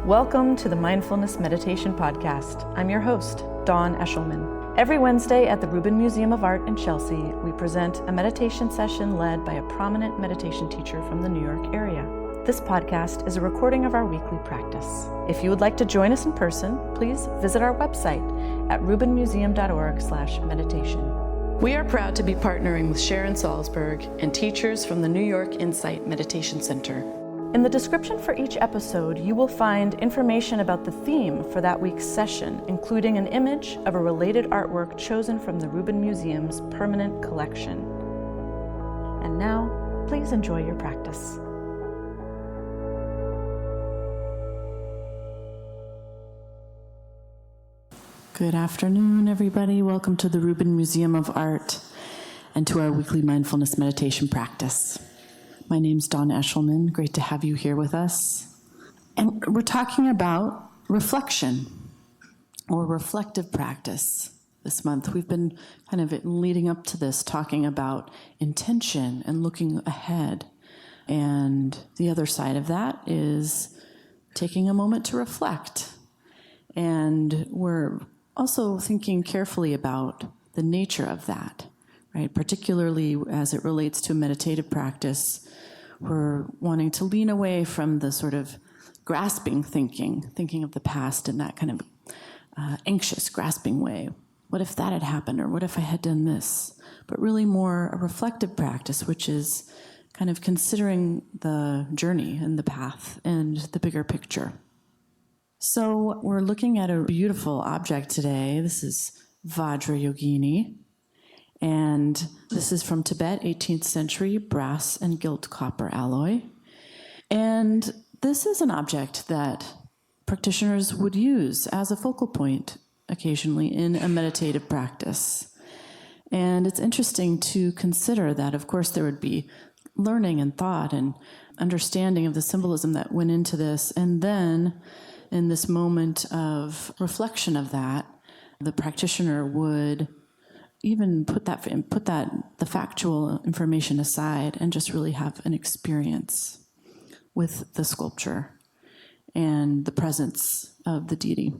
Welcome to the Mindfulness Meditation Podcast. I'm your host, Dawn Eshelman. Every Wednesday at the Rubin Museum of Art in Chelsea, we present a meditation session led by a prominent meditation teacher from the New York area. This podcast is a recording of our weekly practice. If you would like to join us in person, please visit our website at rubinmuseum.org/meditation. We are proud to be partnering with Sharon Salzberg and teachers from the New York Insight Meditation Center. In the description for each episode, you will find information about the theme for that week's session, including an image of a related artwork chosen from the Rubin Museum's permanent collection. And now, please enjoy your practice. Good afternoon, everybody. Welcome to the Rubin Museum of Art and to our weekly mindfulness meditation practice. My name's Dawn Eshelman. Great to have you here with us. And we're talking about reflection or reflective practice this month. We've been kind of leading up to this talking about intention and looking ahead. And the other side of that is taking a moment to reflect. And we're also thinking carefully about the nature of that, right? Particularly as it relates to meditative practice, we're wanting to lean away from the sort of grasping thinking of the past in that kind of anxious, grasping way. What if that had happened, or what if I had done this? But really more a reflective practice, which is kind of considering the journey and the path and the bigger picture. So we're looking at a beautiful object today. This is Vajrayogini. And this is from Tibet, 18th century, brass and gilt copper alloy. And this is an object that practitioners would use as a focal point occasionally in a meditative practice. And it's interesting to consider that, of course, there would be learning and thought and understanding of the symbolism that went into this. And then in this moment of reflection of that, the practitioner would even put the factual information aside and just really have an experience with the sculpture and the presence of the deity.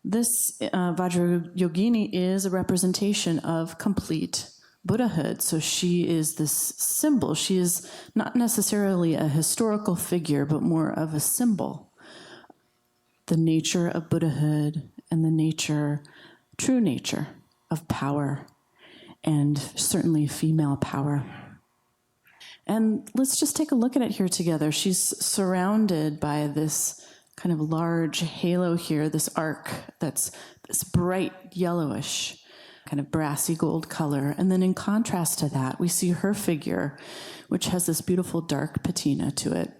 This Vajrayogini is a representation of complete Buddhahood. So she is this symbol. She is not necessarily a historical figure, but more of a symbol. The nature of Buddhahood and the true nature of power, and certainly female power. And let's just take a look at it here together. She's surrounded by this kind of large halo here, this arc that's this bright yellowish, kind of brassy gold color. And then in contrast to that, we see her figure, which has this beautiful dark patina to it.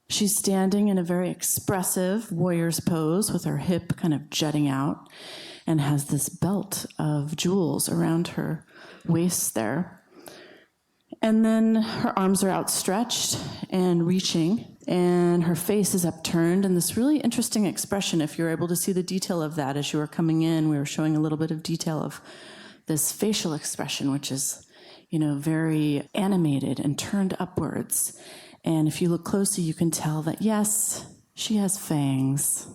She's standing in a very expressive warrior's pose with her hip kind of jutting out, and has this belt of jewels around her waist there. And then her arms are outstretched and reaching, and her face is upturned, and this really interesting expression, if you're able to see the detail of that as you were coming in, we were showing a little bit of detail of this facial expression, which is, very animated and turned upwards. And if you look closely, you can tell that, yes, she has fangs.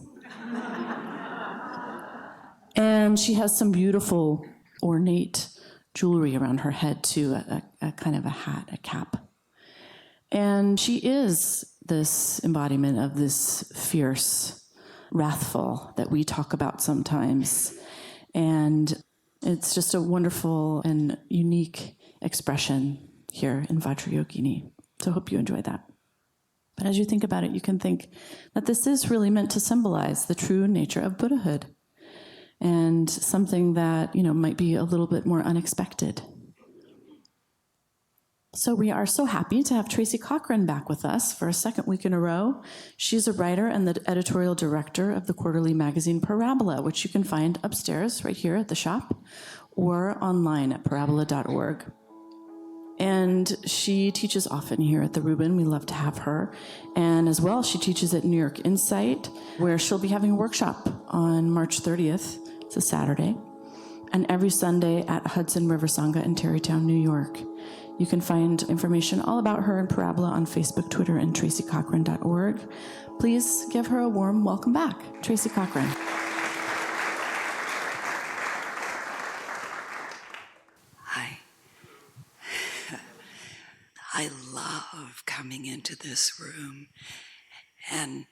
And she has some beautiful, ornate jewelry around her head, too, a kind of a hat, a cap. And she is this embodiment of this fierce, wrathful that we talk about sometimes. And it's just a wonderful and unique expression here in Vajrayogini. So I hope you enjoy that. But as you think about it, you can think that this is really meant to symbolize the true nature of Buddhahood, and something that, might be a little bit more unexpected. So we are so happy to have Tracy Cochran back with us for a second week in a row. She's a writer and the editorial director of the quarterly magazine Parabola, which you can find upstairs right here at the shop or online at parabola.org. And she teaches often here at the Rubin. We love to have her. And as well, she teaches at New York Insight, where she'll be having a workshop on March 30th. It's a Saturday. And every Sunday at Hudson River Sangha in Tarrytown, New York. You can find information all about her and Parabola on Facebook, Twitter, and tracycochran.org. Please give her a warm welcome back. Tracy Cochran. Hi. I love coming into this room, and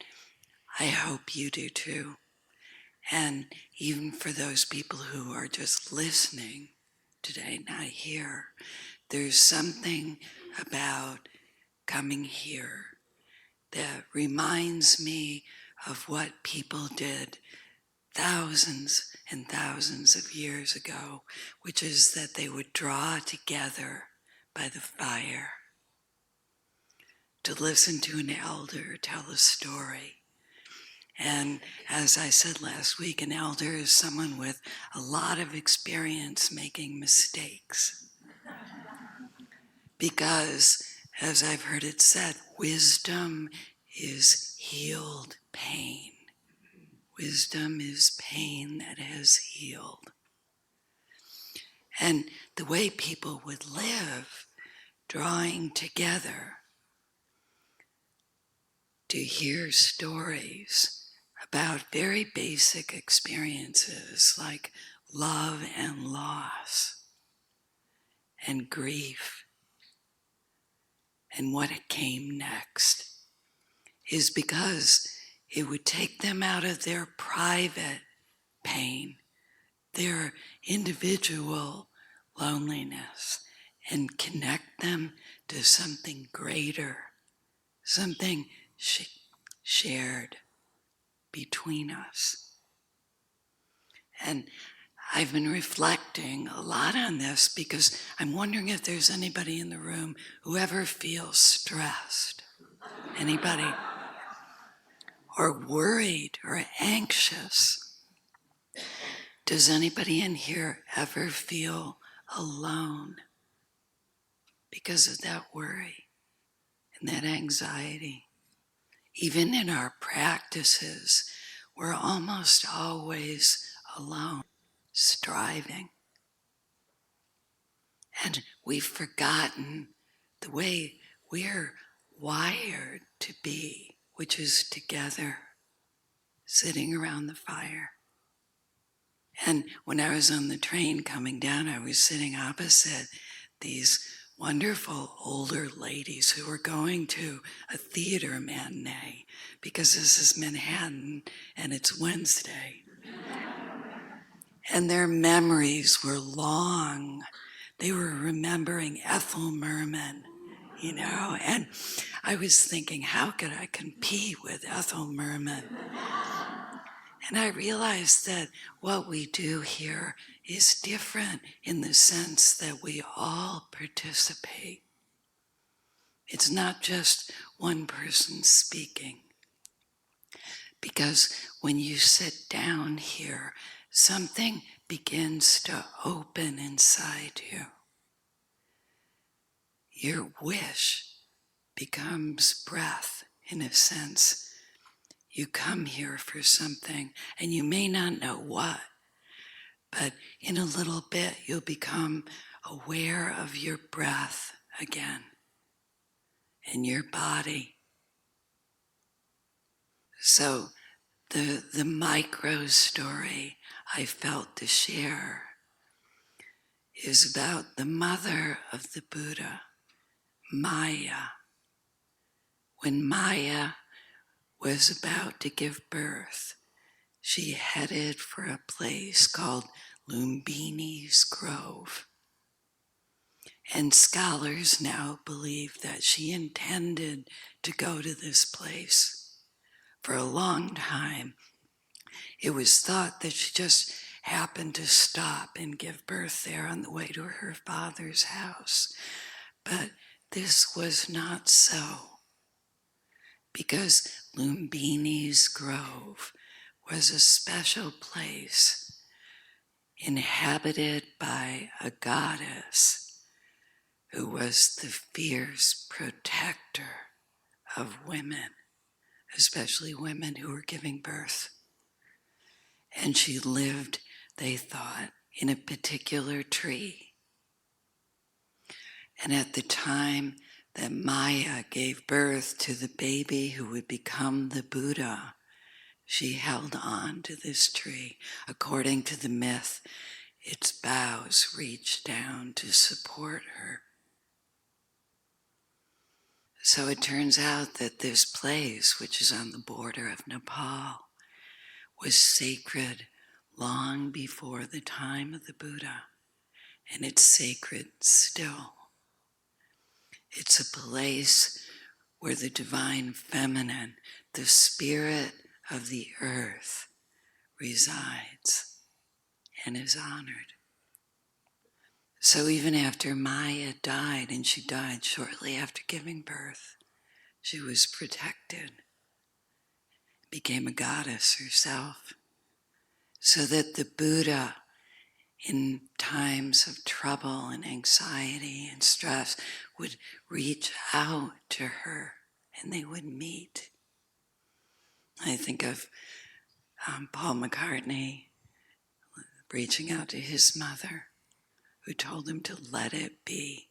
I hope you do too. And even for those people who are just listening today, not here, there's something about coming here that reminds me of what people did thousands and thousands of years ago, which is that they would draw together by the fire to listen to an elder tell a story. And as I said last week, an elder is someone with a lot of experience making mistakes. Because, as I've heard it said, wisdom is healed pain. Wisdom is pain that has healed. And the way people would live, drawing together to hear stories about very basic experiences like love and loss and grief and what came next, is because it would take them out of their private pain, their individual loneliness, and connect them to something greater, something shared between us. And I've been reflecting a lot on this because I'm wondering if there's anybody in the room who ever feels stressed. Anybody? Or worried or anxious. Does anybody in here ever feel alone because of that worry and that anxiety? Even in our practices, we're almost always alone, striving. And we've forgotten the way we're wired to be, which is together, sitting around the fire. And when I was on the train coming down, I was sitting opposite these wonderful older ladies who were going to a theater matinee because this is Manhattan and it's Wednesday. And their memories were long. They were remembering Ethel Merman, and I was thinking, how could I compete with Ethel Merman? And I realized that what we do here is different in the sense that we all participate. It's not just one person speaking. Because when you sit down here, something begins to open inside you. Your wish becomes breath, in a sense. You come here for something, and you may not know what, but in a little bit, you'll become aware of your breath again, and your body. So the micro story I felt to share is about the mother of the Buddha, Maya. When Maya was about to give birth, she headed for a place called Lumbini's Grove. And scholars now believe that she intended to go to this place. For a long time, it was thought that she just happened to stop and give birth there on the way to her father's house. But this was not so, because Lumbini's Grove was a special place inhabited by a goddess who was the fierce protector of women, especially women who were giving birth. And she lived, they thought, in a particular tree. And at the time that Maya gave birth to the baby who would become the Buddha, she held on to this tree. According to the myth, its boughs reached down to support her. So it turns out that this place, which is on the border of Nepal, was sacred long before the time of the Buddha, and it's sacred still. It's a place where the divine feminine, the spirit of the earth, resides and is honored. So even after Maya died, and she died shortly after giving birth, she was protected, became a goddess herself, so that the Buddha, in times of trouble and anxiety and stress, would reach out to her and they would meet. I think of Paul McCartney reaching out to his mother, who told him to let it be.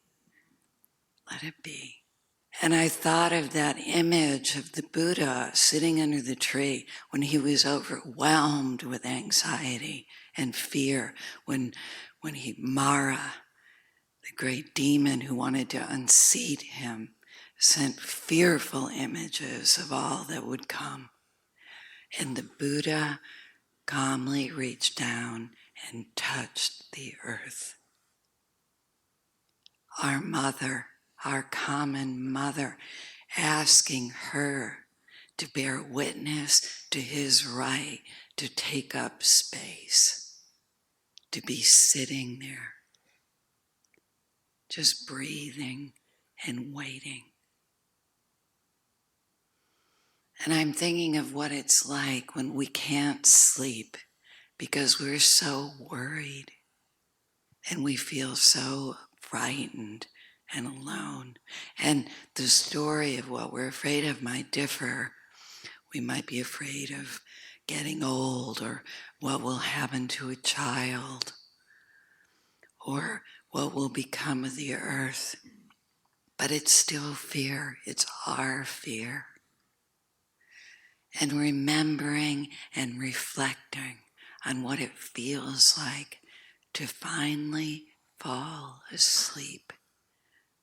Let it be. And I thought of that image of the Buddha sitting under the tree when he was overwhelmed with anxiety and fear, when Mara, the great demon who wanted to unseat him, sent fearful images of all that would come. And the Buddha calmly reached down and touched the earth. Our mother, our common mother, asking her to bear witness to his right to take up space, to be sitting there, just breathing and waiting. And I'm thinking of what it's like when we can't sleep because we're so worried and we feel so frightened and alone. And the story of what we're afraid of might differ. We might be afraid of getting old, or what will happen to a child, or what will become of the earth. But it's still fear. It's our fear. And remembering and reflecting on what it feels like to finally fall asleep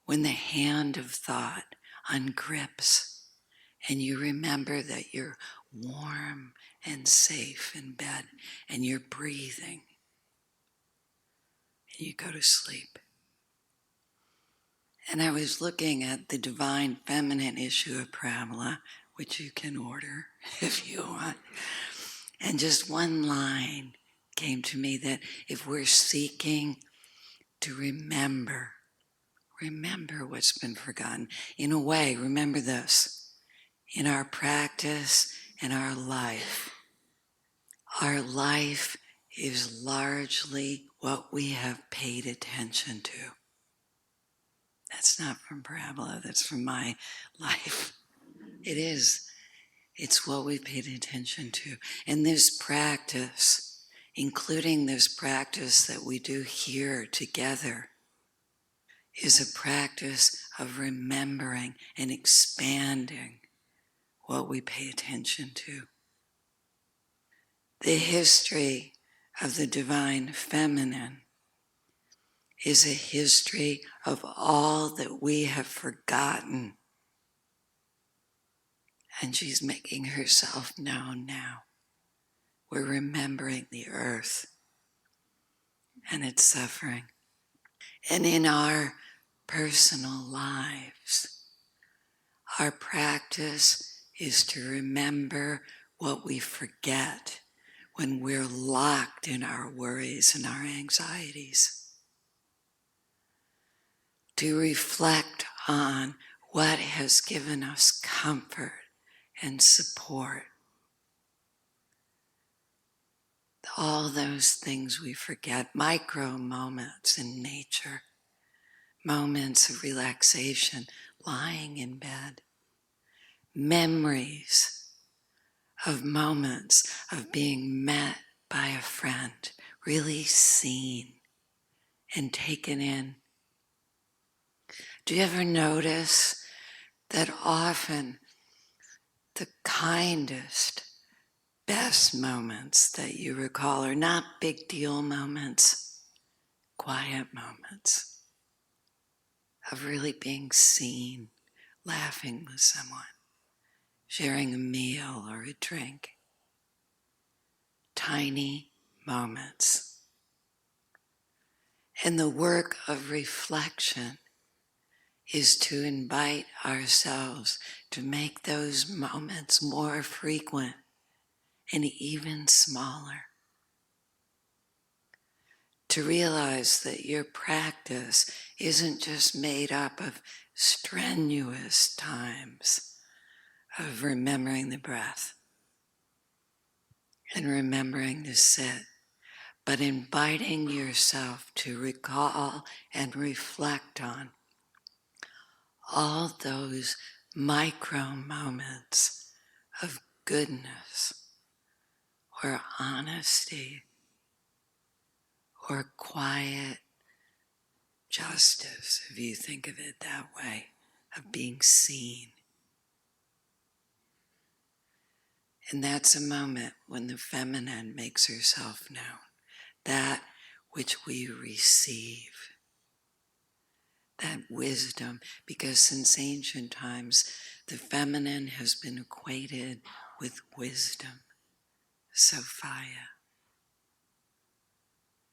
when the hand of thought ungrips and you remember that you're warm and safe in bed and you're breathing and you go to sleep. And I was looking at the Divine Feminine issue of Parabola, which you can order if you want. And just one line came to me that if we're seeking to remember what's been forgotten, in a way, remember this, in our practice, in our life is largely what we have paid attention to. That's not from Parabola, that's from my life. It is. It's what we paid attention to. And this practice, including this practice that we do here together, is a practice of remembering and expanding what we pay attention to. The history of the Divine Feminine is a history of all that we have forgotten. And she's making herself known now. We're remembering the earth and its suffering. And in our personal lives, our practice is to remember what we forget when we're locked in our worries and our anxieties. To reflect on what has given us comfort and support. All those things we forget, micro moments in nature, moments of relaxation, lying in bed, memories of moments of being met by a friend, really seen and taken in. Do you ever notice that often the kindest, best moments that you recall are not big deal moments, quiet moments of really being seen, laughing with someone, sharing a meal or a drink? Tiny moments. And the work of reflection is to invite ourselves to make those moments more frequent and even smaller. To realize that your practice isn't just made up of strenuous times of remembering the breath and remembering to sit, but inviting yourself to recall and reflect on all those micro moments of goodness or honesty or quiet justice, if you think of it that way, of being seen. And that's a moment when the feminine makes herself known, that which we receive, that wisdom, because since ancient times, the feminine has been equated with wisdom, Sophia,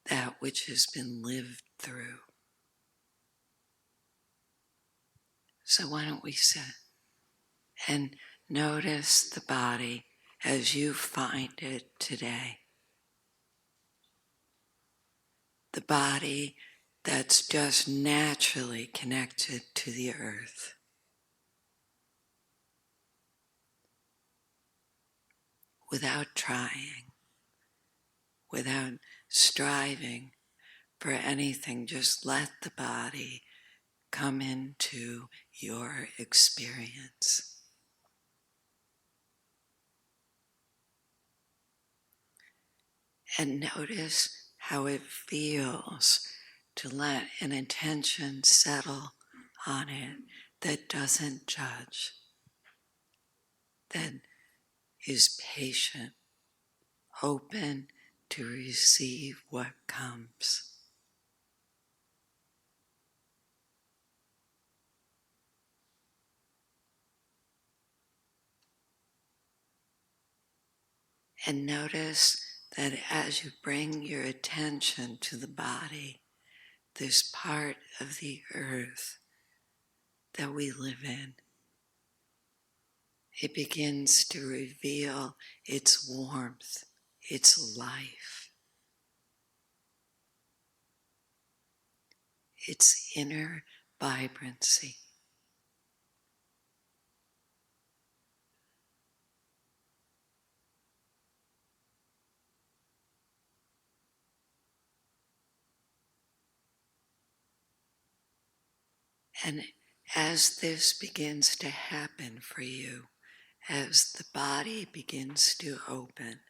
that which has been lived through. So why don't we sit and notice the body as you find it today. The body that's just naturally connected to the earth. Without trying, without striving for anything, just let the body come into your experience. And notice how it feels to let an attention settle on it that doesn't judge, that is patient, open to receive what comes. And notice that as you bring your attention to the body, this part of the earth that we live in, it begins to reveal its warmth, its life, its inner vibrancy. And as this begins to happen for you, as the body begins to open,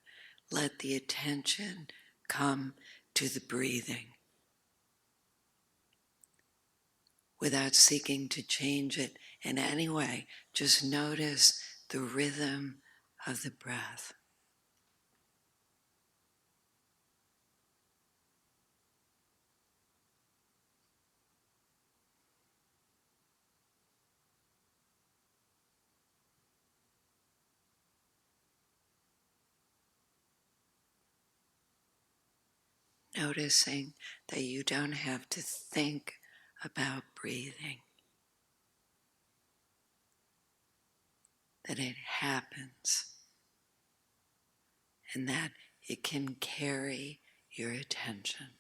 let the attention come to the breathing without seeking to change it in any way. Just notice the rhythm of the breath. Noticing that you don't have to think about breathing, that it happens, and that it can carry your attention.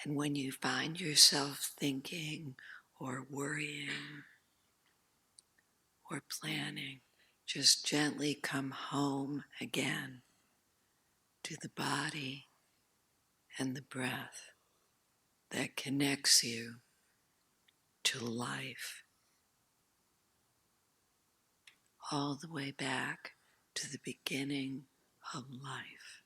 And when you find yourself thinking or worrying or planning, just gently come home again to the body and the breath that connects you to life, all the way back to the beginning of life.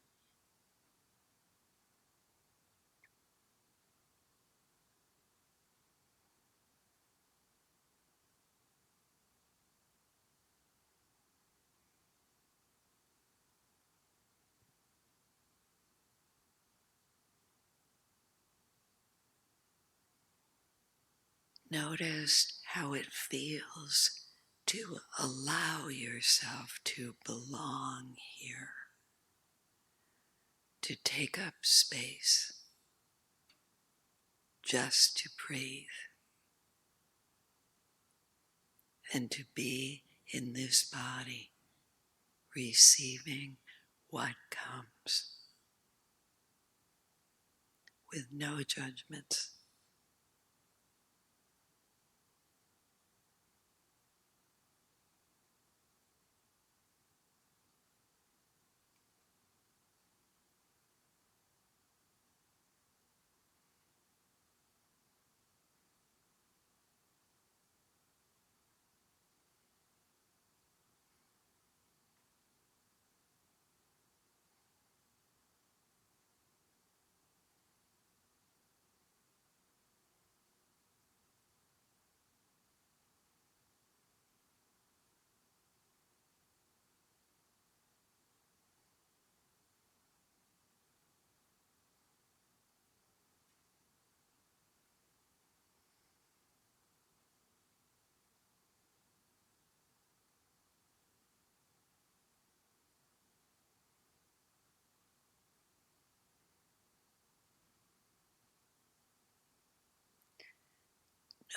Notice how it feels to allow yourself to belong here, to take up space, just to breathe, and to be in this body, receiving what comes, with no judgments.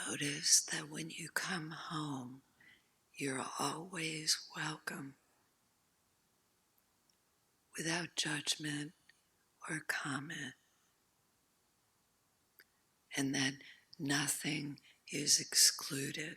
Notice that when you come home, you're always welcome, without judgment or comment, and that nothing is excluded.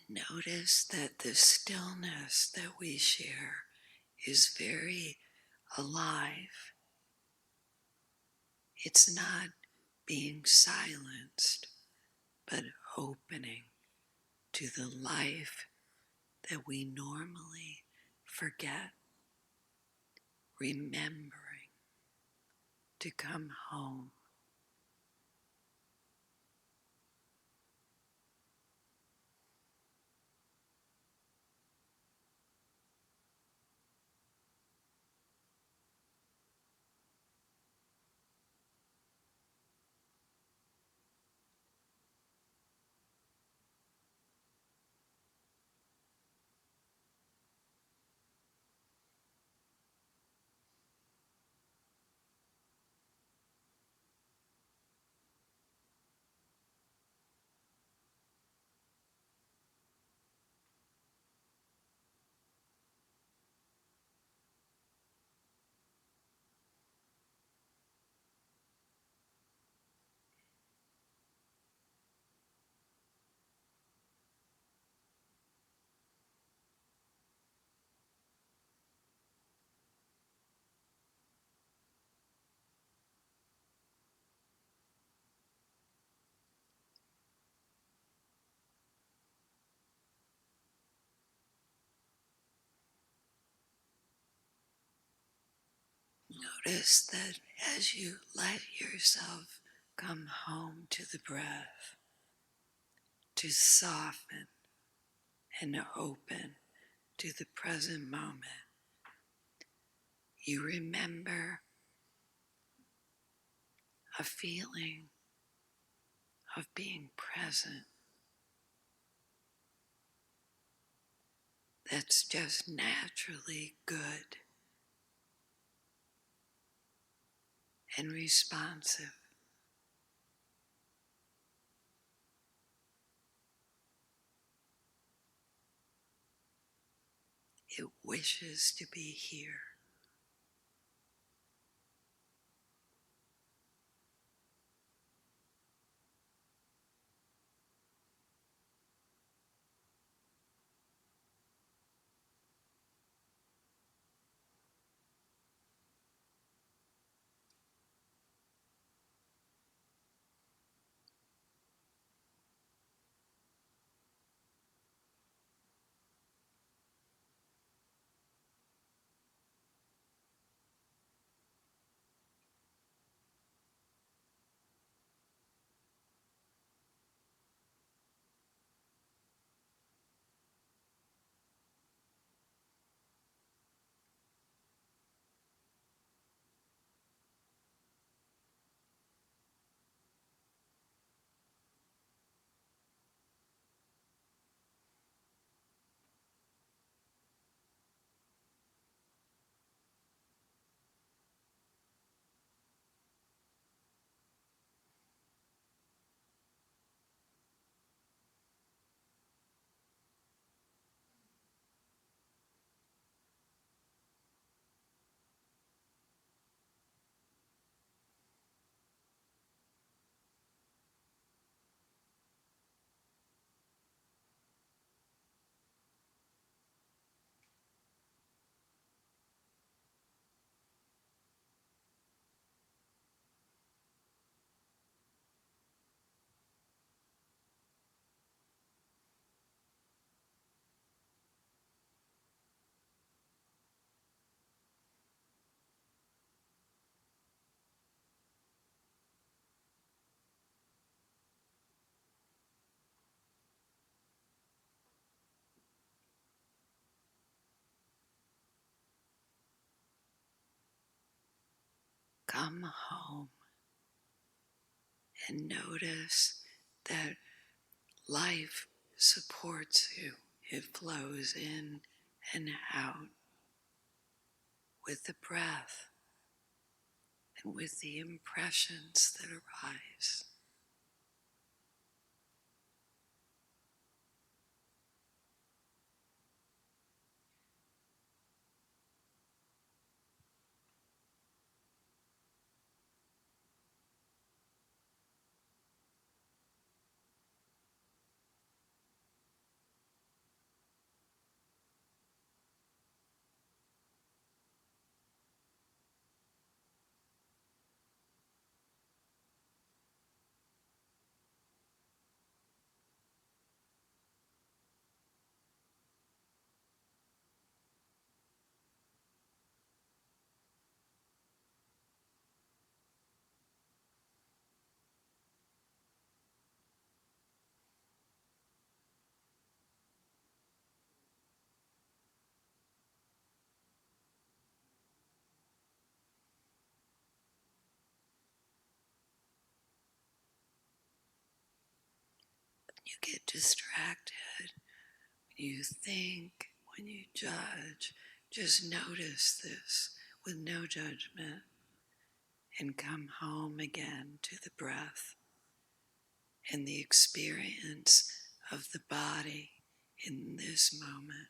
And notice that the stillness that we share is very alive. It's not being silenced, but opening to the life that we normally forget, remembering to come home. Notice that as you let yourself come home to the breath, to soften and open to the present moment, you remember a feeling of being present that's just naturally good and responsive. It wishes to be here. Come home and notice that life supports you. It flows in and out with the breath and with the impressions that arise. You get distracted when you think, when you judge. Just notice this with no judgment and come home again to the breath and the experience of the body in this moment.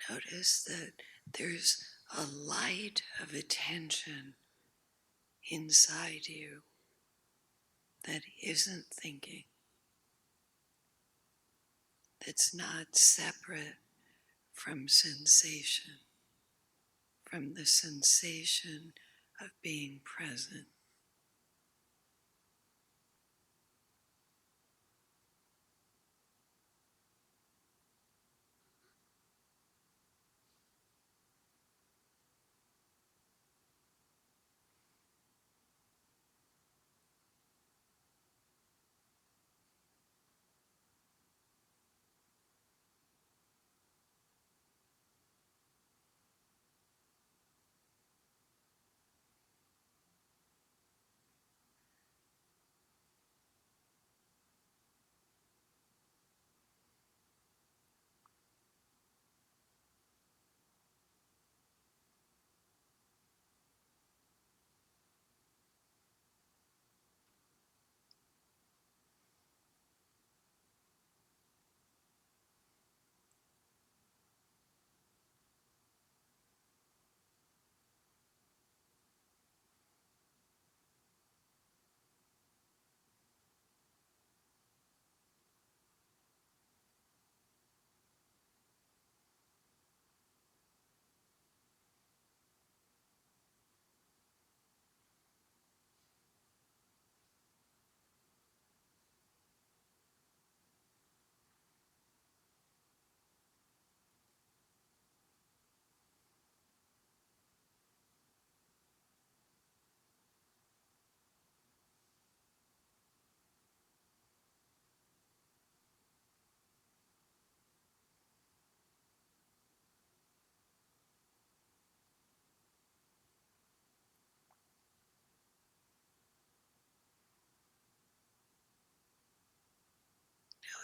Notice that there's a light of attention inside you that isn't thinking, that's not separate from sensation, from the sensation of being present.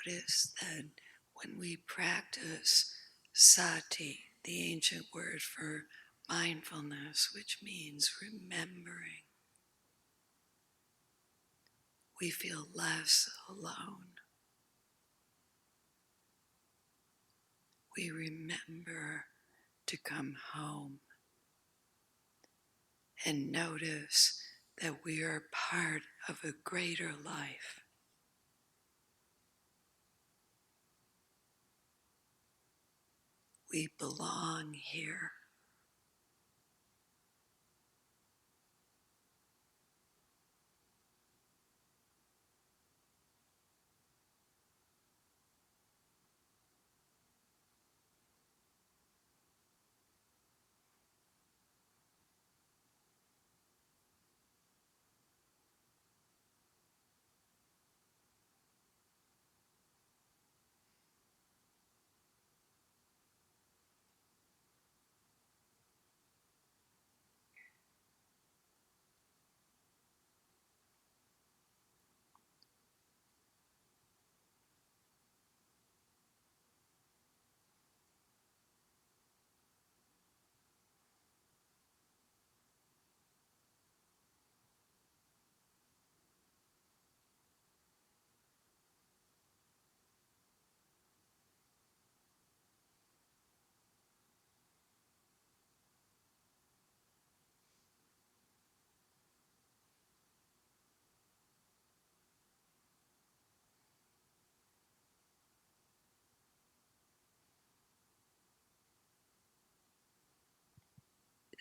notice that when we practice sati, the ancient word for mindfulness, which means remembering, we feel less alone. We remember to come home and notice that we are part of a greater life. We belong here.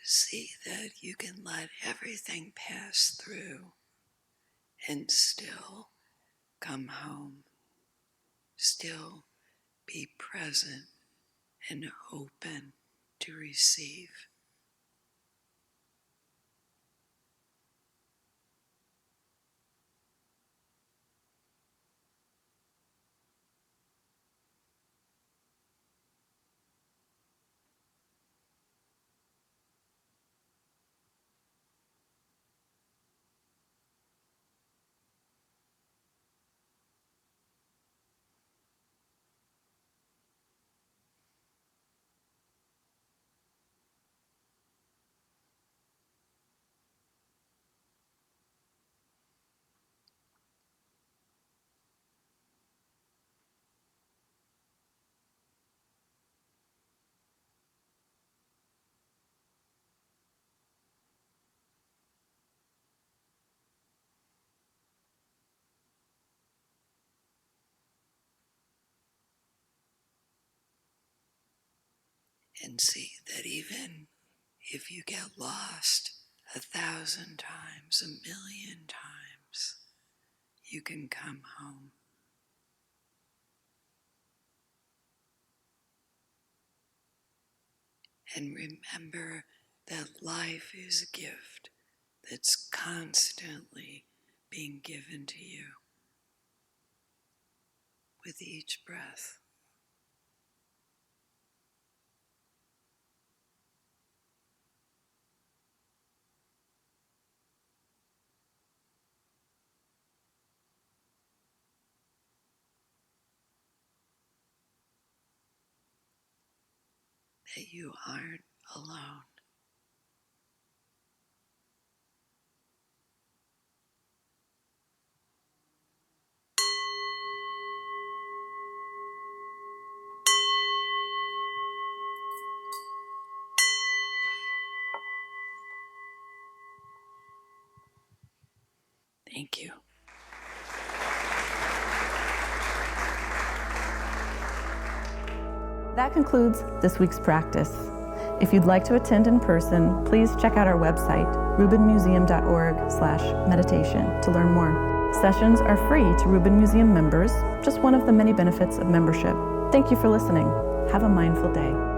See that you can let everything pass through and still come home, still be present and open to receive. And see that even if you get lost 1,000 times, 1,000,000 times, you can come home. And remember that life is a gift that's constantly being given to you with each breath. That you aren't alone. Thank you. That concludes this week's practice. If you'd like to attend in person, please check out our website, rubinmuseum.org/meditation, to learn more. Sessions are free to Rubin Museum members, just one of the many benefits of membership. Thank you for listening. Have a mindful day.